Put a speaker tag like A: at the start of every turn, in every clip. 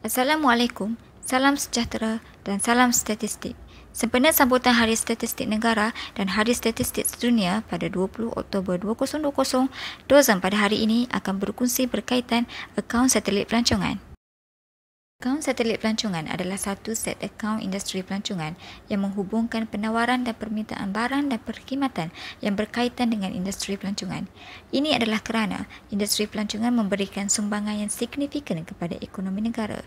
A: Assalamualaikum, salam sejahtera dan salam statistik. Sempena sambutan Hari Statistik Negara dan Hari Statistik Sedunia pada 20 Oktober 2020, Dozem pada hari ini akan berkongsi berkaitan akaun satelit pelancongan. Akaun satelit pelancongan adalah satu set akaun industri pelancongan yang menghubungkan penawaran dan permintaan barang dan perkhidmatan yang berkaitan dengan industri pelancongan. Ini adalah kerana industri pelancongan memberikan sumbangan yang signifikan kepada ekonomi negara.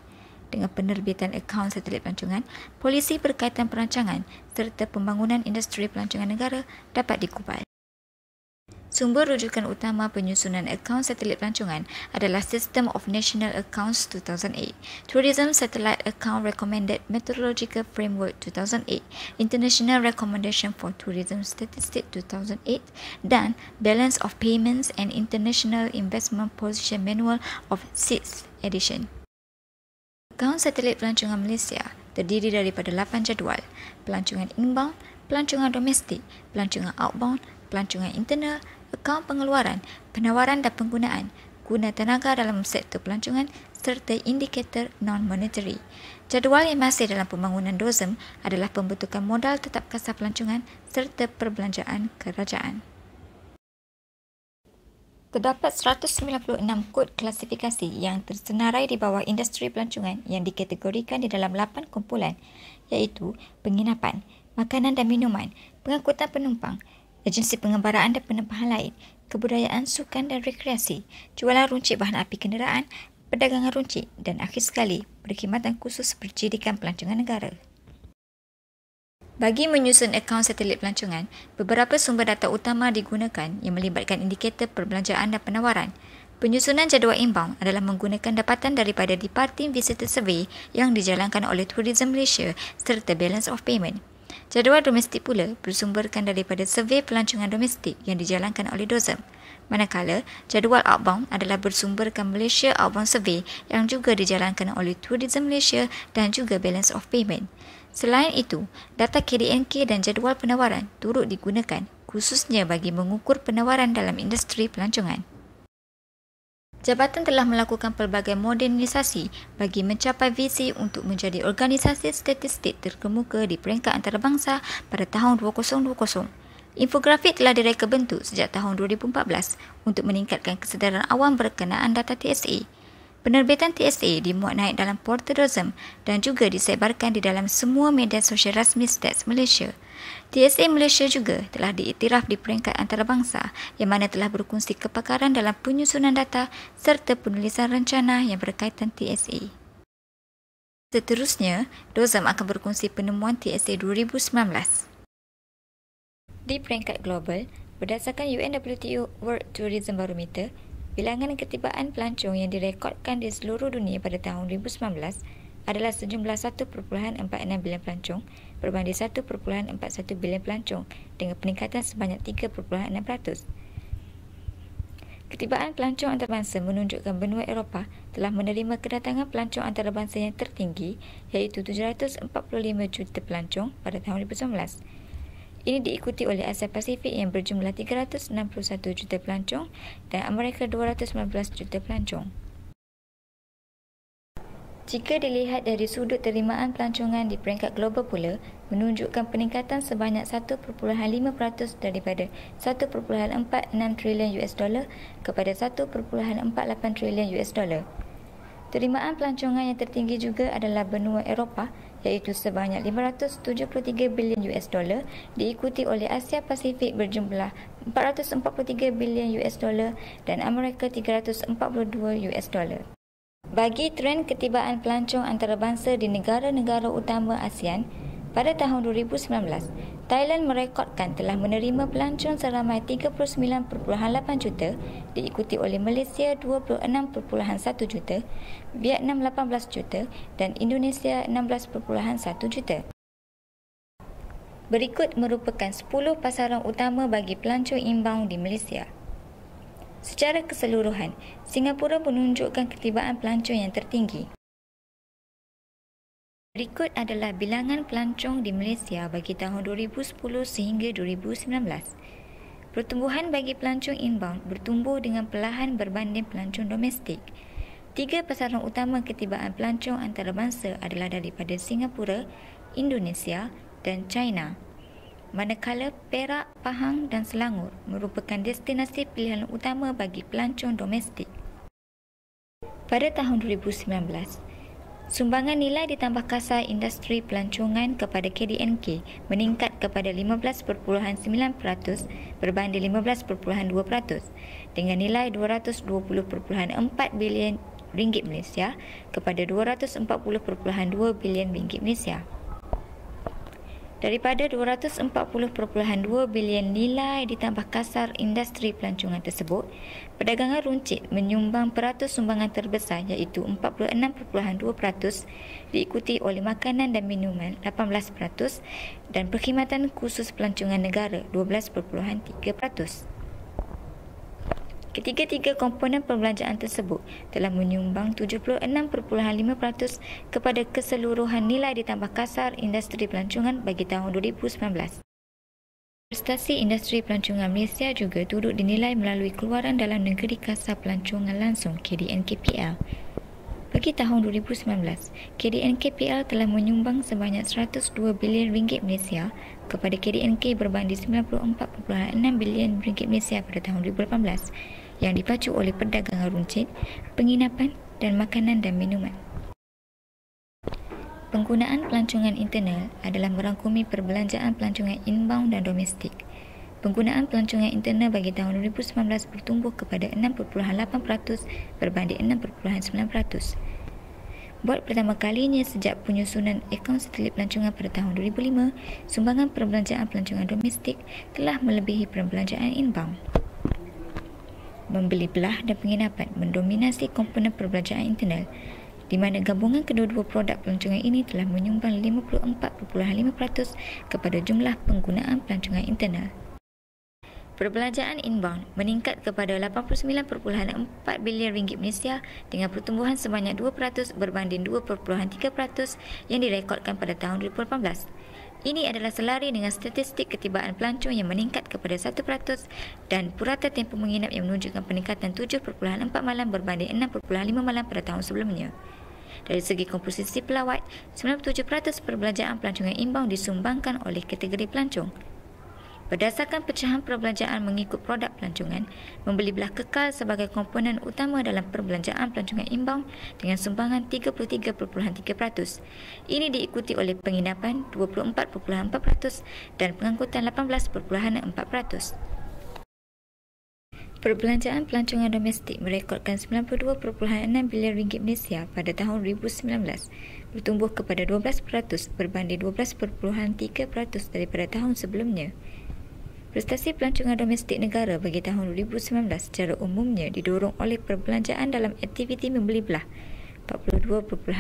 A: Dengan penerbitan akaun satelit pelancongan, polisi berkaitan perancangan serta pembangunan industri pelancongan negara dapat dikubal. Sumber rujukan utama penyusunan akaun satelit pelancongan adalah System of National Accounts 2008, Tourism Satellite Account Recommended Methodological Framework 2008, International Recommendation for Tourism Statistics 2008, dan Balance of Payments and International Investment Position Manual of 6th edition. Akaun satelit pelancongan Malaysia terdiri daripada 8 jadual: pelancongan inbound, pelancongan domestik, pelancongan outbound, pelancongan internal, akaun pengeluaran, penawaran dan penggunaan, guna tenaga dalam sektor pelancongan serta indikator non-monetary. Jadual yang masih dalam pembangunan Dozem adalah pembentukan modal tetap kasar pelancongan serta perbelanjaan kerajaan. Terdapat 196 kod klasifikasi yang tersenarai di bawah industri pelancongan yang dikategorikan di dalam 8 kumpulan, iaitu penginapan, makanan dan minuman, pengangkutan penumpang, agensi pengembaraan dan penempahan lain, kebudayaan, sukan dan rekreasi, jualan runcit bahan api kenderaan, perdagangan runcit dan akhir sekali, perkhidmatan khusus pendidikan pelancongan negara. Bagi menyusun akaun satelit pelancongan, beberapa sumber data utama digunakan yang melibatkan indikator perbelanjaan dan penawaran. Penyusunan jadual inbound adalah menggunakan dapatan daripada Departing Visitor Survey yang dijalankan oleh Tourism Malaysia serta Balance of Payment. Jadual domestik pula bersumberkan daripada survey pelancongan domestik yang dijalankan oleh Dozem. Manakala, jadual outbound adalah bersumberkan Malaysia Outbound Survey yang juga dijalankan oleh Tourism Malaysia dan juga Balance of Payment. Selain itu, data KDNK dan jadual penawaran turut digunakan khususnya bagi mengukur penawaran dalam industri pelancongan. Jabatan telah melakukan pelbagai modernisasi bagi mencapai visi untuk menjadi organisasi statistik terkemuka di peringkat antarabangsa pada tahun 2020. Infografik telah direka bentuk sejak tahun 2014 untuk meningkatkan kesedaran awam berkenaan data TSA. Penerbitan TSA dimuat naik dalam portal Dozem dan juga disebarkan di dalam semua media sosial rasmi Stats Malaysia. TSA Malaysia juga telah diiktiraf di peringkat antarabangsa yang mana telah berkongsi kepakaran dalam penyusunan data serta penulisan rencana yang berkaitan TSA. Seterusnya, Dozem akan berkongsi penemuan TSA 2019. Di peringkat global, berdasarkan UNWTO World Tourism Barometer, bilangan ketibaan pelancong yang direkodkan di seluruh dunia pada tahun 2019 adalah sejumlah 1.46 bilion pelancong berbanding 1.41 bilion pelancong dengan peningkatan sebanyak 3.6%. Ketibaan pelancong antarabangsa menunjukkan benua Eropah telah menerima kedatangan pelancong antarabangsa yang tertinggi iaitu 745 juta pelancong pada tahun 2019. Ini diikuti oleh Asia Pasifik yang berjumlah 361 juta pelancong dan Amerika 219 juta pelancong. Jika dilihat dari sudut terimaan pelancongan di peringkat global pula, menunjukkan peningkatan sebanyak 1.5% daripada 1.46 trilion US dollar kepada 1.48 trilion US dollar. Terimaan pelancongan yang tertinggi juga adalah benua Eropah iaitu sebanyak 573 bilion US dollar, diikuti oleh Asia Pasifik berjumlah 443 bilion US dollar dan Amerika 342 US dollar. Bagi trend ketibaan pelancong antarabangsa di negara-negara utama ASEAN, pada tahun 2019, Thailand merekodkan telah menerima pelancong seramai 39.8 juta, diikuti oleh Malaysia 26.1 juta, Vietnam 18 juta dan Indonesia 16.1 juta. Berikut merupakan 10 pasaran utama bagi pelancong inbound di Malaysia. Secara keseluruhan, Singapura menunjukkan ketibaan pelancong yang tertinggi. Berikut adalah bilangan pelancong di Malaysia bagi tahun 2010 sehingga 2019. Pertumbuhan bagi pelancong inbound bertumbuh dengan perlahan berbanding pelancong domestik. Tiga pasaran utama ketibaan pelancong antarabangsa adalah daripada Singapura, Indonesia dan China. Manakala Perak, Pahang dan Selangor merupakan destinasi pilihan utama bagi pelancong domestik. Pada tahun 2019, sumbangan nilai ditambah kasar industri pelancongan kepada KDNK meningkat kepada 15.9% berbanding 15.2% dengan nilai 220.4 bilion ringgit Malaysia kepada 240.2 bilion ringgit Malaysia. Daripada 240.2 bilion nilai ditambah kasar industri pelancongan tersebut, perdagangan runcit menyumbang peratus sumbangan terbesar iaitu 46.2%, diikuti oleh makanan dan minuman 18% dan perkhidmatan khusus pelancongan negara 12.3%. Ketiga-tiga komponen perbelanjaan tersebut telah menyumbang 76.5% kepada keseluruhan nilai ditambah kasar industri pelancongan bagi tahun 2019. Prestasi industri pelancongan Malaysia juga turut dinilai melalui keluaran dalam negeri kasar pelancongan langsung KDNKPL. Bagi tahun 2019, KDNKPL telah menyumbang sebanyak 102 bilion ringgit Malaysia kepada KDNK berbanding 94.6 bilion ringgit Malaysia pada tahun 2018 yang dipacu oleh perdagangan runcit, penginapan dan makanan dan minuman. Penggunaan pelancongan internal adalah merangkumi perbelanjaan pelancongan inbound dan domestik. Penggunaan pelancongan internal bagi tahun 2019 bertumbuh kepada 6.8% berbanding 6.9%. Buat pertama kalinya sejak penyusunan akaun satelit pelancongan pada tahun 2005, sumbangan perbelanjaan pelancongan domestik telah melebihi perbelanjaan inbound. Membeli belah dan penginapan mendominasi komponen perbelanjaan internal, di mana gabungan kedua-dua produk pelancongan ini telah menyumbang 54.5% kepada jumlah penggunaan pelancongan internal. Perbelanjaan inbound meningkat kepada 89.4 bilion ringgit Malaysia dengan pertumbuhan sebanyak 2% berbanding 2.3% yang direkodkan pada tahun 2018. Ini adalah selari dengan statistik ketibaan pelancong yang meningkat kepada 1% dan purata tempoh menginap yang menunjukkan peningkatan 7.4 malam berbanding 6.5 malam pada tahun sebelumnya. Dari segi komposisi pelawat, 97% perbelanjaan pelancongan inbound disumbangkan oleh kategori pelancong. Berdasarkan pecahan perbelanjaan mengikut produk pelancongan, membeli belah kekal sebagai komponen utama dalam perbelanjaan pelancongan inbound dengan sumbangan 33.3%. Ini diikuti oleh penginapan 24.4% dan pengangkutan 18.4%. Perbelanjaan pelancongan domestik merekodkan 92.6 bilion ringgit Malaysia pada tahun 2019, bertumbuh kepada 12% berbanding 12.3% daripada tahun sebelumnya. Prestasi pelancongan domestik negara bagi tahun 2019 secara umumnya didorong oleh perbelanjaan dalam aktiviti membeli belah 42.1%,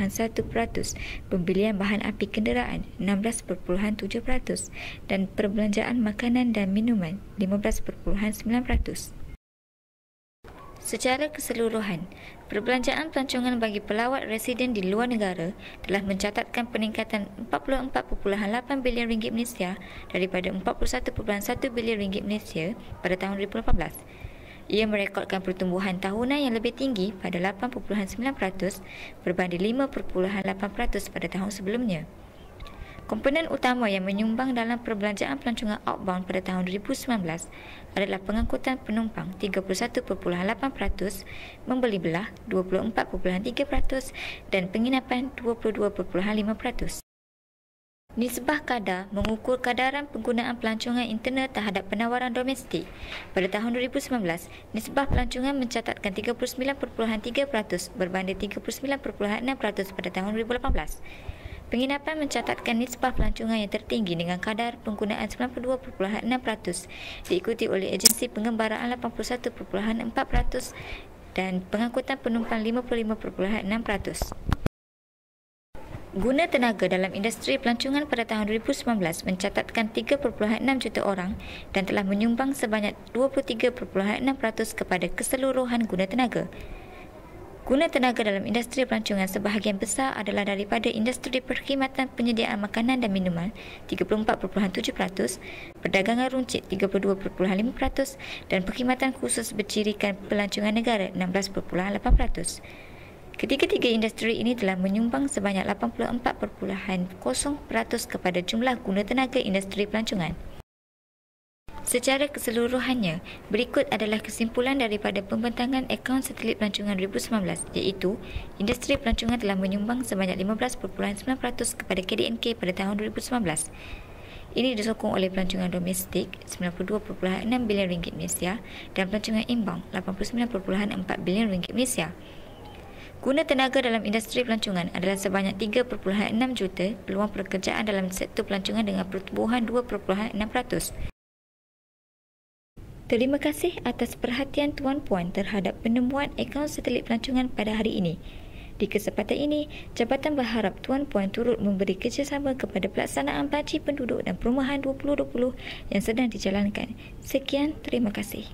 A: pembelian bahan api kenderaan 16.7% dan perbelanjaan makanan dan minuman 15.9%. Secara keseluruhan, perbelanjaan pelancongan bagi pelawat residen di luar negara telah mencatatkan peningkatan 44.8 bilion ringgit Malaysia daripada 41.1 bilion ringgit Malaysia pada tahun 2018. Ia merekodkan pertumbuhan tahunan yang lebih tinggi pada 8.9% berbanding 5.8% pada tahun sebelumnya. Komponen utama yang menyumbang dalam perbelanjaan pelancongan outbound pada tahun 2019 adalah pengangkutan penumpang 31.8%, membeli belah 24.3% dan penginapan 22.5%. Nisbah kadar mengukur kadaran penggunaan pelancongan internal terhadap penawaran domestik. Pada tahun 2019, nisbah pelancongan mencatatkan 39.3% berbanding 39.6% pada tahun 2018. Penginapan mencatatkan nisbah pelancongan yang tertinggi dengan kadar penggunaan 92.6%, diikuti oleh agensi pengembaraan 81.4% dan pengangkutan penumpang 55.6%. Guna tenaga dalam industri pelancongan pada tahun 2019 mencatatkan 3.6 juta orang dan telah menyumbang sebanyak 23.6% kepada keseluruhan guna tenaga. Guna tenaga dalam industri pelancongan sebahagian besar adalah daripada industri perkhidmatan penyediaan makanan dan minuman 34.7%, perdagangan runcit 32.5% dan perkhidmatan khusus bercirikan pelancongan negara 16.8%. Ketiga-tiga industri ini telah menyumbang sebanyak 84.0% kepada jumlah guna tenaga industri pelancongan. Secara keseluruhannya, berikut adalah kesimpulan daripada pembentangan akaun satelit pelancongan 2019, iaitu industri pelancongan telah menyumbang sebanyak 15.9% kepada KDNK pada tahun 2019. Ini disokong oleh pelancongan domestik RM92.6 bilion Malaysia dan pelancongan imbang RM89.4 bilion Malaysia. Guna tenaga dalam industri pelancongan adalah sebanyak 3.6 juta peluang pekerjaan dalam sektor pelancongan dengan pertumbuhan 2.6%. Terima kasih atas perhatian tuan-puan terhadap penemuan akaun satelit pelancongan pada hari ini. Di kesempatan ini, Jabatan berharap tuan-puan turut memberi kerjasama kepada pelaksanaan Baji Penduduk dan Perumahan 2020 yang sedang dijalankan. Sekian, terima kasih.